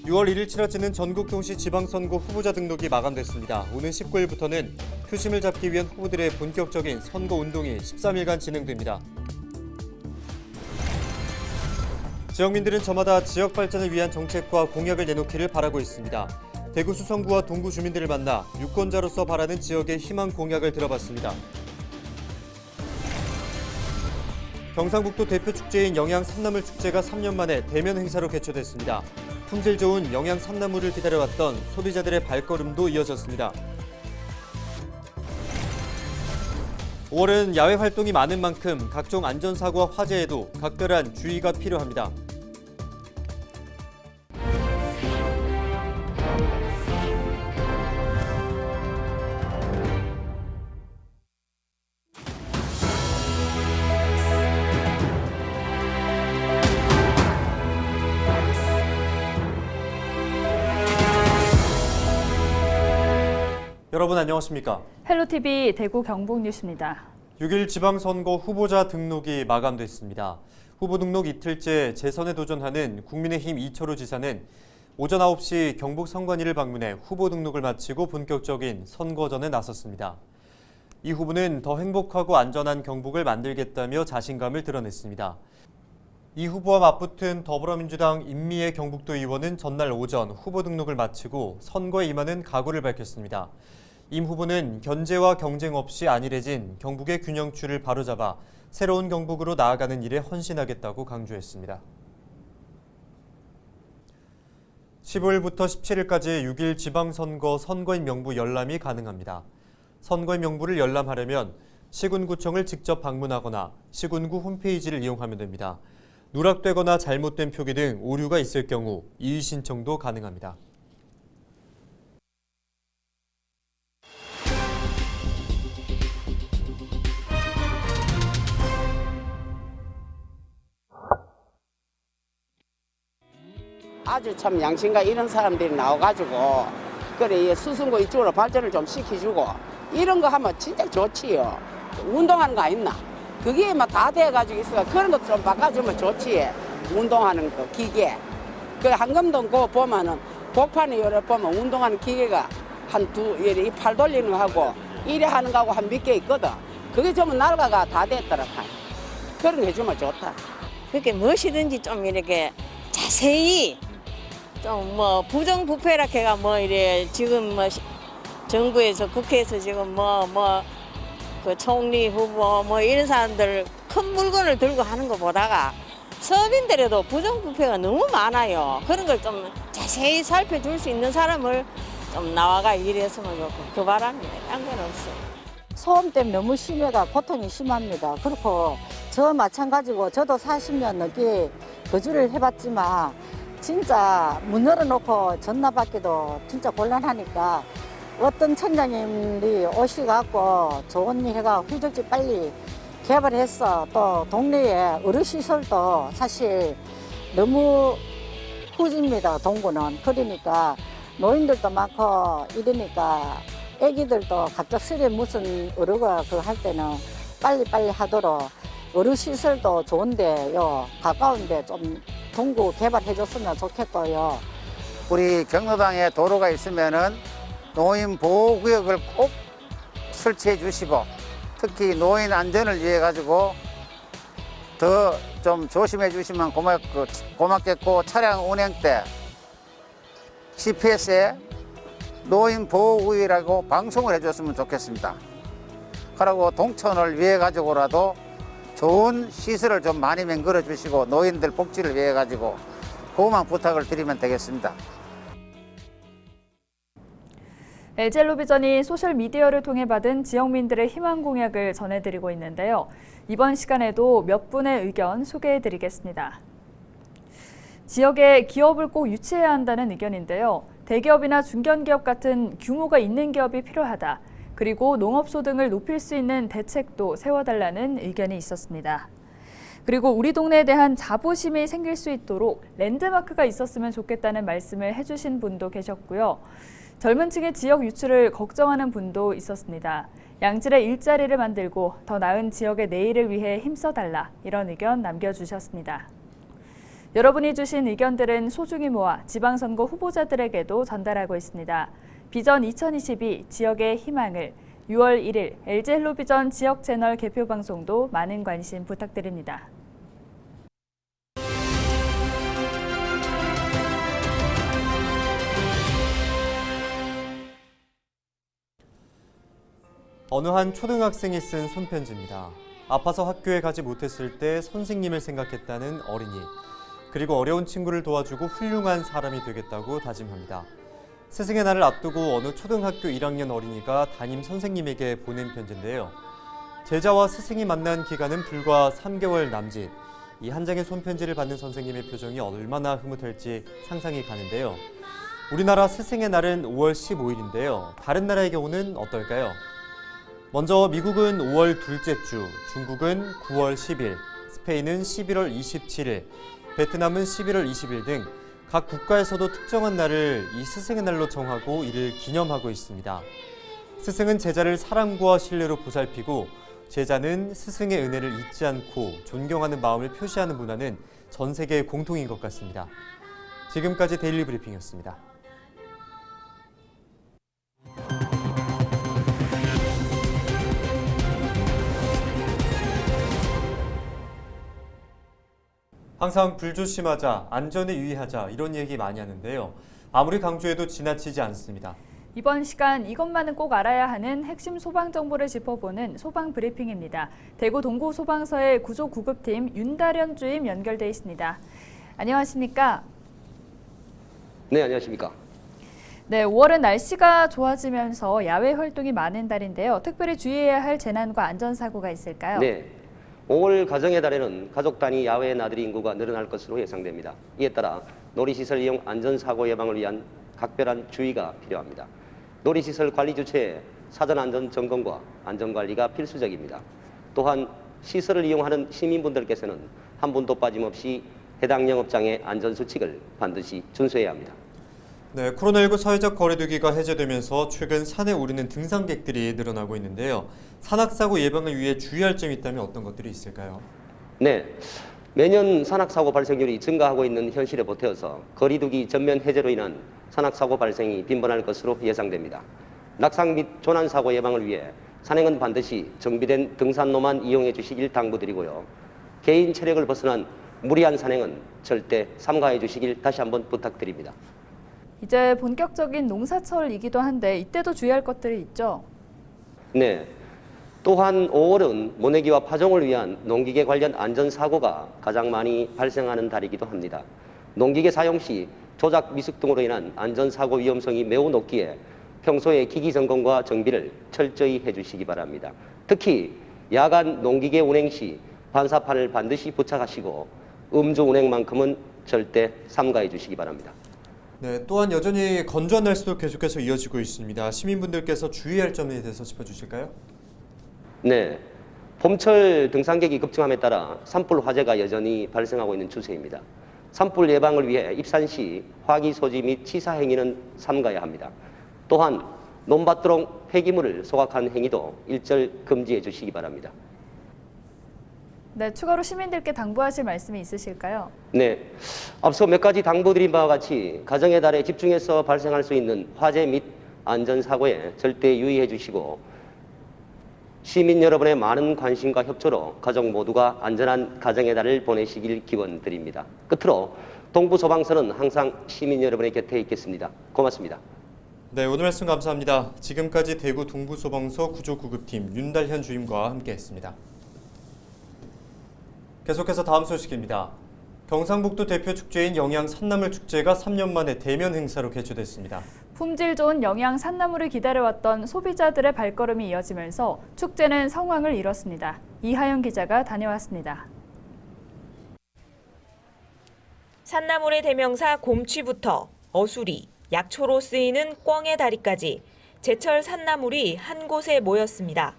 6월 1일 치러지는 전국 동시 지방선거 후보자 등록이 마감됐습니다. 오는 19일부터는 표심을 잡기 위한 후보들의 본격적인 선거 운동이 13일간 진행됩니다. 지역민들은 저마다 지역 발전을 위한 정책과 공약을 내놓기를 바라고 있습니다. 대구 수성구와 동구 주민들을 만나 유권자로서 바라는 지역의 희망 공약을 들어봤습니다. 경상북도 대표 축제인 영양 삼나물 축제가 3년 만에 대면 행사로 개최됐습니다. 품질 좋은 영양 삼나물을 기다려왔던 소비자들의 발걸음도 이어졌습니다. 5월은 야외 활동이 많은 만큼 각종 안전사고와 화재에도 각별한 주의가 필요합니다. 여러분 안녕하십니까? 헬로티비 대구 경북 뉴스입니다. 6일 지방선거 후보자 등록이 마감됐습니다. 후보 등록 이틀째 재선에 도전하는 국민의힘 이철우 지사는 오전 9시 경북 선관위를 방문해 후보 등록을 마치고 본격적인 선거전에 나섰습니다. 이 후보는 더 행복하고 안전한 경북을 만들겠다며 자신감을 드러냈습니다. 이 후보와 맞붙은 더불어민주당 임미애 경북도 의원은 전날 오전 후보 등록을 마치고 선거에 임하는 각오를 밝혔습니다. 임 후보는 견제와 경쟁 없이 안일해진 경북의 균형추를 바로잡아 새로운 경북으로 나아가는 일에 헌신하겠다고 강조했습니다. 15일부터 17일까지 6일 지방선거 선거인 명부 열람이 가능합니다. 선거인 명부를 열람하려면 시군구청을 직접 방문하거나 시군구 홈페이지를 이용하면 됩니다. 누락되거나 잘못된 표기 등 오류가 있을 경우 이의 신청도 가능합니다. 아주 참 양심과 이런 사람들이 나와가지고 그래 수성구 이쪽으로 발전을 좀 시켜주고 이런 거 하면 진짜 좋지요. 운동하는 거 있나? 그게 막 다 돼가지고 있어가 그런 것 좀 바꿔주면 좋지. 운동하는 거 기계. 그 한금동 거 보면은 복판에 요래 보면 운동하는 기계가 이래 팔 돌리는 거 하고 이래 하는 거하고 한 몇 개 있거든. 그게 좀 날가가 다 됐더라. 그런 거 해주면 좋다. 그렇게 무엇이든지 좀 이렇게 자세히 좀 뭐 부정부패라 해가 뭐 이래 지금 뭐 정부에서 국회에서 지금 그 총리 후보 뭐 이런 사람들 큰 물건을 들고 하는 것보다가 서민들에도 부정부패가 너무 많아요. 그런 걸 좀 자세히 살펴줄 수 있는 사람을 좀 나와가 일했으면 좋고 그 바람이네. 딴 건 없어요. 소음 때문에 너무 심해가 고통이 심합니다. 그렇고 저 마찬가지고 저도 40년 넘게 거주를 해봤지만 진짜 문 열어놓고 전화 받기도 진짜 곤란하니까 어떤 천장님이 오셔갖고 좋은 일 해가 후적지 빨리 개발해서 또 동네에 어르시설도 사실 너무 후집니다. 동구는. 그러니까 노인들도 많고 이러니까 애기들도 갑작스레 무슨 어르가 그 할 때는 빨리빨리 하도록 어르시설도 좋은데요. 가까운데 좀 동구 개발해줬으면 좋겠고요. 우리 경로당에 도로가 있으면은 노인 보호구역을 꼭 설치해 주시고 특히 노인 안전을 위해 가지고 더 좀 조심해 주시면 고맙겠고 차량 운행 때 GPS에 노인 보호구역이라고 방송을 해줬으면 좋겠습니다. 그리고 동천을 위해 가지고라도 좋은 시설을 좀 많이 만들어 주시고 노인들 복지를 위해 가지고 그것만 부탁을 드리면 되겠습니다. LG엘로비전이 소셜미디어를 통해 받은 지역민들의 희망 공약을 전해드리고 있는데요. 이번 시간에도 몇 분의 의견 소개해드리겠습니다. 지역에 기업을 꼭 유치해야 한다는 의견인데요. 대기업이나 중견기업 같은 규모가 있는 기업이 필요하다. 그리고 농업소 등을 높일 수 있는 대책도 세워달라는 의견이 있었습니다. 그리고 우리 동네에 대한 자부심이 생길 수 있도록 랜드마크가 있었으면 좋겠다는 말씀을 해주신 분도 계셨고요. 젊은 층의 지역 유출을 걱정하는 분도 있었습니다. 양질의 일자리를 만들고 더 나은 지역의 내일을 위해 힘써달라 이런 의견 남겨주셨습니다. 여러분이 주신 의견들은 소중히 모아 지방선거 후보자들에게도 전달하고 있습니다. 비전 2022 지역의 희망을 6월 1일 LG 헬로비전 지역 채널 개표 방송도 많은 관심 부탁드립니다. 어느 한 초등학생이 쓴 손편지입니다. 아파서 학교에 가지 못했을 때 선생님을 생각했다는 어린이, 그리고 어려운 친구를 도와주고 훌륭한 사람이 되겠다고 다짐합니다. 스승의 날을 앞두고 어느 초등학교 1학년 어린이가 담임 선생님에게 보낸 편지인데요. 제자와 스승이 만난 기간은 불과 3개월 남짓. 이 한 장의 손편지를 받는 선생님의 표정이 얼마나 흐뭇할지 상상이 가는데요. 우리나라 스승의 날은 5월 15일인데요. 다른 나라의 경우는 어떨까요? 먼저 미국은 5월 둘째 주, 중국은 9월 10일, 스페인은 11월 27일, 베트남은 11월 20일 등 각 국가에서도 특정한 날을 이 스승의 날로 정하고 이를 기념하고 있습니다. 스승은 제자를 사랑과 신뢰로 보살피고 제자는 스승의 은혜를 잊지 않고 존경하는 마음을 표시하는 문화는 전 세계 공통인 것 같습니다. 지금까지 데일리 브리핑이었습니다. 항상 불조심하자, 안전에 유의하자 이런 얘기 많이 하는데요. 아무리 강조해도 지나치지 않습니다. 이번 시간 이것만은 꼭 알아야 하는 핵심 소방 정보를 짚어보는 소방 브리핑입니다. 대구 동구소방서의 구조구급팀 윤다련 주임 연결돼 있습니다. 안녕하십니까? 네, 안녕하십니까? 네, 5월은 날씨가 좋아지면서 야외 활동이 많은 달인데요. 특별히 주의해야 할 재난과 안전사고가 있을까요? 네, 5월 가정의 달에는 가족 단위 야외 나들이 인구가 늘어날 것으로 예상됩니다. 이에 따라 놀이시설 이용 안전사고 예방을 위한 각별한 주의가 필요합니다. 놀이시설 관리 주체의 사전 안전 점검과 안전관리가 필수적입니다. 또한 시설을 이용하는 시민분들께서는 한 분도 빠짐없이 해당 영업장의 안전수칙을 반드시 준수해야 합니다. 네, 코로나19 사회적 거리두기가 해제되면서 최근 산에 오르는 등산객들이 늘어나고 있는데요. 산악사고 예방을 위해 주의할 점이 있다면 어떤 것들이 있을까요? 네, 매년 산악사고 발생률이 증가하고 있는 현실에 보태어서 거리두기 전면 해제로 인한 산악사고 발생이 빈번할 것으로 예상됩니다. 낙상 및 조난사고 예방을 위해 산행은 반드시 정비된 등산로만 이용해 주시길 당부드리고요. 개인 체력을 벗어난 무리한 산행은 절대 삼가해 주시길 다시 한번 부탁드립니다. 이제 본격적인 농사철이기도 한데 이때도 주의할 것들이 있죠? 네. 또한 5월은 모내기와 파종을 위한 농기계 관련 안전사고가 가장 많이 발생하는 달이기도 합니다. 농기계 사용 시 조작 미숙 등으로 인한 안전사고 위험성이 매우 높기에 평소에 기기 점검과 정비를 철저히 해주시기 바랍니다. 특히 야간 농기계 운행 시 반사판을 반드시 부착하시고 음주 운행만큼은 절대 삼가해 주시기 바랍니다. 네, 또한 여전히 건조한 날씨도 계속해서 이어지고 있습니다. 시민분들께서 주의할 점에 대해서 짚어주실까요? 네, 봄철 등산객이 급증함에 따라 산불 화재가 여전히 발생하고 있는 추세입니다. 산불 예방을 위해 입산 시 화기 소지 및 치사 행위는 삼가야 합니다. 또한 논밭드롱 폐기물을 소각한 행위도 일절 금지해 주시기 바랍니다. 네, 추가로 시민들께 당부하실 말씀이 있으실까요? 네, 앞서 몇 가지 당부드린 바와 같이 가정의 달에 집중해서 발생할 수 있는 화재 및 안전사고에 절대 유의해 주시고 시민 여러분의 많은 관심과 협조로 가족 모두가 안전한 가정의 달을 보내시길 기원드립니다. 끝으로 동부소방서는 항상 시민 여러분의 곁에 있겠습니다. 고맙습니다. 네, 오늘 말씀 감사합니다. 지금까지 대구 동부소방서 구조구급팀 윤달현 주임과 함께했습니다. 계속해서 다음 소식입니다. 경상북도 대표 축제인 영양 산나물 축제가 3년 만에 대면 행사로 개최됐습니다. 품질 좋은 영양 산나물을 기다려왔던 소비자들의 발걸음이 이어지면서 축제는 성황을 이뤘습니다. 이하영 기자가 다녀왔습니다. 산나물의 대명사 곰취부터 어수리, 약초로 쓰이는 꿩의 다리까지 제철 산나물이 한 곳에 모였습니다.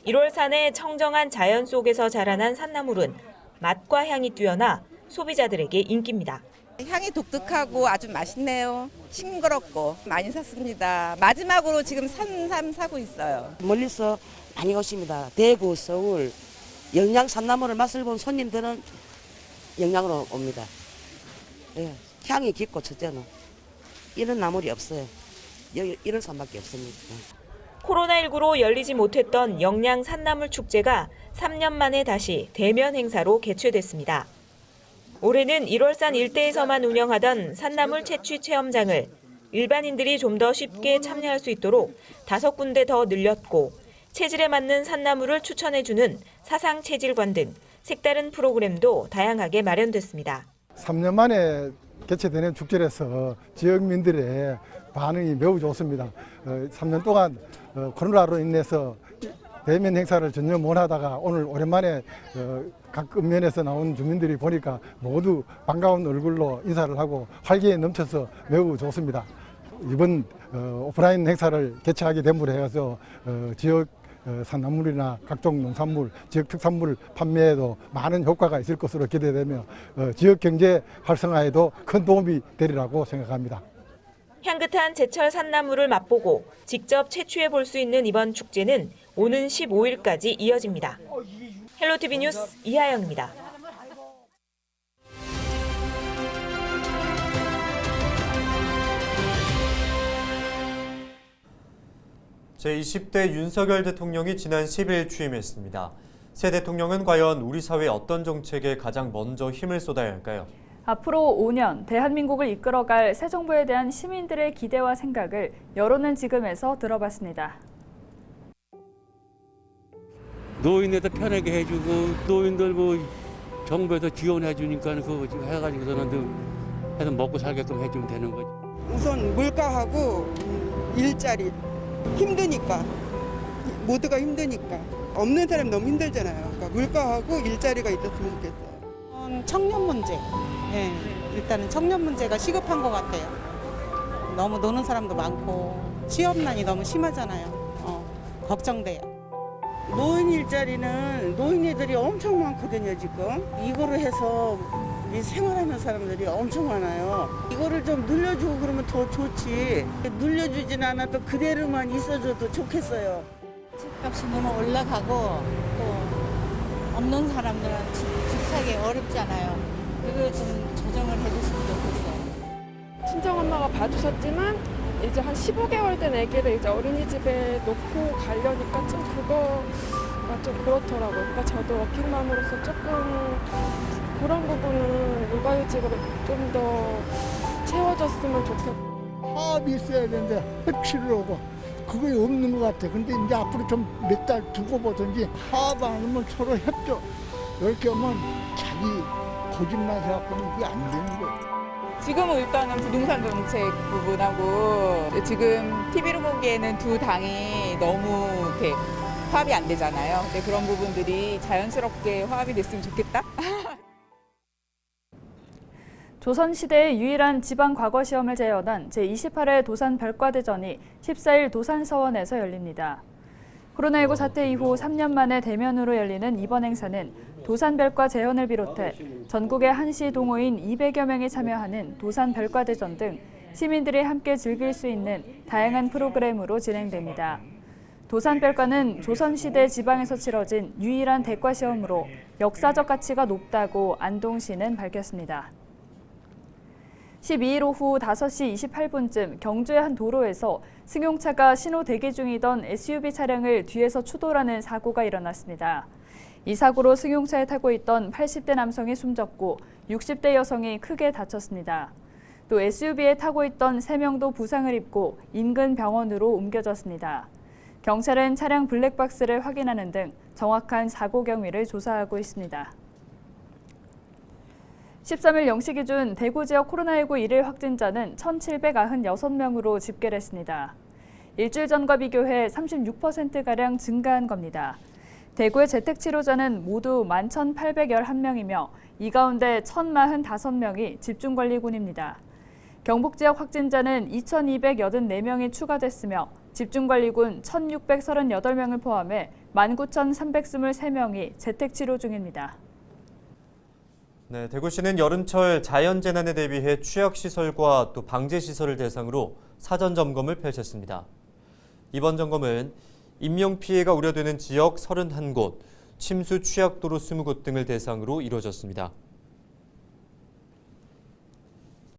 1월 산의 청정한 자연 속에서 자라난 산나물은 맛과 향이 뛰어나 소비자들에게 인기입니다. 향이 독특하고 아주 맛있네요. 싱그럽고 많이 샀습니다. 마지막으로 지금 산삼 사고 있어요. 멀리서 많이 오십니다. 대구, 서울 영양 산나물을 맛을 본 손님들은 영양으로 옵니다. 예, 향이 깊고 첫째는 이런 나물이 없어요. 여기 이런 산밖에 없습니다. 코로나19로 열리지 못했던 영양 산나물 축제가 3년 만에 다시 대면 행사로 개최됐습니다. 올해는 1월산 일대에서만 운영하던 산나물 채취 체험장을 일반인들이 좀 더 쉽게 참여할 수 있도록 5군데 더 늘렸고 체질에 맞는 산나물을 추천해주는 사상 체질관 등 색다른 프로그램도 다양하게 마련됐습니다. 3년 만에 개최되는 축제라서 지역민들의 반응이 매우 좋습니다. 3년 동안 코로나로 인해서 대면 행사를 전혀 못 하다가 오늘 오랜만에 각 읍면에서 나온 주민들이 보니까 모두 반가운 얼굴로 인사를 하고 활기에 넘쳐서 매우 좋습니다. 이번 오프라인 행사를 개최하게 됨으로 해서 지역 산나물이나 각종 농산물, 지역 특산물 판매에도 많은 효과가 있을 것으로 기대되며 지역 경제 활성화에도 큰 도움이 되리라고 생각합니다. 향긋한 제철 산나물을 맛보고 직접 채취해 볼 수 있는 이번 축제는 오는 15일까지 이어집니다. 헬로티비 뉴스 이하영입니다. 제20대 윤석열 대통령이 지난 10일 취임했습니다. 새 대통령은 과연 우리 사회의 어떤 정책에 가장 먼저 힘을 쏟아야 할까요? 앞으로 5년 대한민국을 이끌어갈 새 정부에 대한 시민들의 기대와 생각을 여론은 지금에서 들어봤습니다. 노인에도 편하게 해주고 노인들 뭐 정부에서 지원해 주니까 그거 해가지고서는 해서 먹고 살게끔 해주면 되는 거지. 우선 물가하고 일자리 힘드니까 모두가 힘드니까 없는 사람 너무 힘들잖아요. 그러니까 물가하고 일자리가 있었으면 좋겠어요. 청년 문제. 네, 일단은 청년 문제가 시급한 것 같아요. 너무 노는 사람도 많고 취업난이 너무 심하잖아요. 걱정돼요. 노인 일자리는 노인애들이 엄청 많거든요 지금. 이거를 해서 우리 생활하는 사람들이 엄청 많아요. 이거를 좀 늘려주고 그러면 더 좋지. 늘려주진 않아도 그대로만 있어줘도 좋겠어요. 집값이 너무 올라가고 또 없는 사람들은 집 사기 어렵잖아요. 그걸 좀 조정을 해줬으면 좋겠어요. 친정엄마가 봐주셨지만 이제 한 15개월 된 아기를 이제 어린이집에 놓고 가려니까 좀 그거가 좀 그렇더라고요. 그러니까 저도 워킹맘으로서 조금 그런 부분은 육아휴직으로 좀 더 채워줬으면 좋겠고. 화합이 있어야 되는데 협치를 하고 그게 없는 것 같아. 근데 이제 앞으로 좀 몇 달 두고 보든지 화합 안 하면 서로 협조 이렇게 하면 자기 고집만 생각하면 이게 안 되는 거예요. 지금은 일단은 부동산 정책 부분하고 지금 TV로 보기에는 두 당이 너무 이렇게 화합이 안 되잖아요. 근데 그런 부분들이 자연스럽게 화합이 됐으면 좋겠다. 조선시대의 유일한 지방 과거 시험을 재현한 제28회 도산 별과대전이 14일 도산서원에서 열립니다. 코로나19 사태 이후 3년 만에 대면으로 열리는 이번 행사는 도산별과 재현을 비롯해 전국의 한시 동호인 200여 명이 참여하는 도산별과대전 등 시민들이 함께 즐길 수 있는 다양한 프로그램으로 진행됩니다. 도산별과는 조선시대 지방에서 치러진 유일한 대과시험으로 역사적 가치가 높다고 안동시는 밝혔습니다. 12일 오후 5시 28분쯤 경주의 한 도로에서 승용차가 신호 대기 중이던 SUV 차량을 뒤에서 추돌하는 사고가 일어났습니다. 이 사고로 승용차에 타고 있던 80대 남성이 숨졌고 60대 여성이 크게 다쳤습니다. 또 SUV에 타고 있던 3명도 부상을 입고 인근 병원으로 옮겨졌습니다. 경찰은 차량 블랙박스를 확인하는 등 정확한 사고 경위를 조사하고 있습니다. 13일 0시 기준 대구 지역 코로나19 1일 확진자는 1,796명으로 집계됐습니다. 일주일 전과 비교해 36%가량 증가한 겁니다. 대구의 재택치료자는 모두 11,811명이며 이 가운데 1,045명이 집중관리군입니다. 경북 지역 확진자는 2,284명이 추가됐으며 집중관리군 1,638명을 포함해 19,323명이 재택치료 중입니다. 네, 대구시는 여름철 자연재난에 대비해 취약시설과 또 방제시설을 대상으로 사전 점검을 펼쳤습니다. 이번 점검은 인명피해가 우려되는 지역 31곳, 침수 취약도로 20곳 등을 대상으로 이루어졌습니다.